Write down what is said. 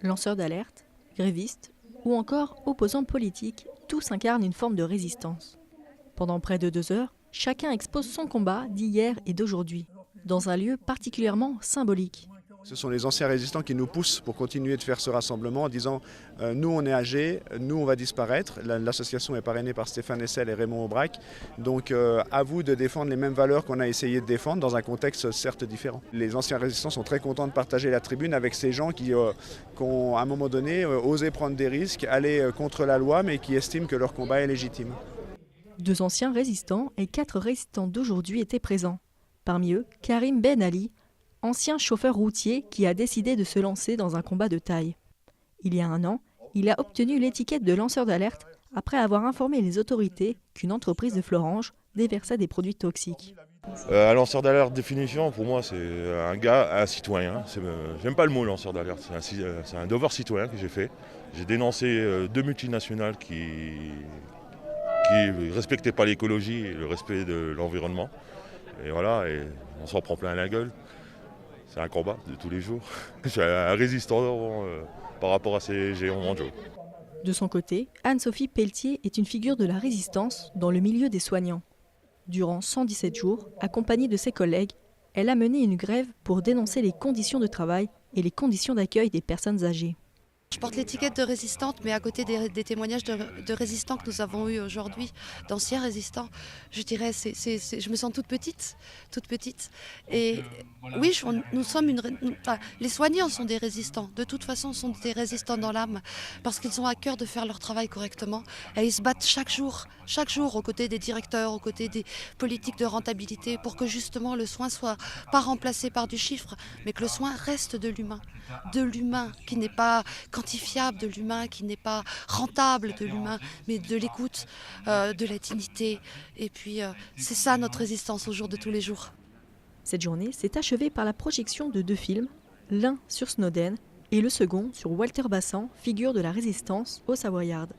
Lanceurs d'alerte, grévistes ou encore opposants politiques, tous incarnent une forme de résistance. Pendant près de 2 heures, chacun expose son combat d'hier et d'aujourd'hui, dans un lieu particulièrement symbolique. Ce sont les anciens résistants qui nous poussent pour continuer de faire ce rassemblement en disant nous on est âgés, nous on va disparaître. L'association est parrainée par Stéphane Hessel et Raymond Aubrac. Donc à vous de défendre les mêmes valeurs qu'on a essayé de défendre dans un contexte certes différent. Les anciens résistants sont très contents de partager la tribune avec ces gens qui ont à un moment donné osé prendre des risques, aller contre la loi mais qui estiment que leur combat est légitime. 2 anciens résistants et 4 résistants d'aujourd'hui étaient présents. Parmi eux, Karim Ben Ali, ancien chauffeur routier qui a décidé de se lancer dans un combat de taille. Il y a 1 an, il a obtenu l'étiquette de lanceur d'alerte après avoir informé les autorités qu'une entreprise de Florange déversait des produits toxiques. Un lanceur d'alerte, définition, pour moi, c'est un gars, un citoyen. J'aime pas le mot lanceur d'alerte, c'est un devoir citoyen que j'ai fait. J'ai dénoncé 2 multinationales qui ne respectaient pas l'écologie et le respect de l'environnement. Et voilà, et on s'en prend plein la gueule. C'est un combat de tous les jours. Je suis un résistant par rapport à ces géants mondiaux. De son côté, Anne-Sophie Pelletier est une figure de la résistance dans le milieu des soignants. Durant 117 jours, accompagnée de ses collègues, elle a mené une grève pour dénoncer les conditions de travail et les conditions d'accueil des personnes âgées. Je porte l'étiquette de résistante, mais à côté des témoignages de résistants que nous avons eus aujourd'hui, d'anciens résistants, je dirais, je me sens toute petite. Et oui, nous sommes les soignants sont des résistants. De toute façon, sont des résistants dans l'âme, parce qu'ils ont à cœur de faire leur travail correctement. Et ils se battent chaque jour, aux côtés des directeurs, aux côtés des politiques de rentabilité, pour que justement le soin soit pas remplacé par du chiffre, mais que le soin reste de l'humain qui n'est pas quantifiable, de l'humain qui n'est pas rentable, de l'humain, mais de l'écoute, de la dignité. Et puis c'est ça notre résistance au jour de tous les jours. Cette journée s'est achevée par la projection de 2 films, l'un sur Snowden et le second sur Walter Bassan, figure de la résistance au Savoyarde.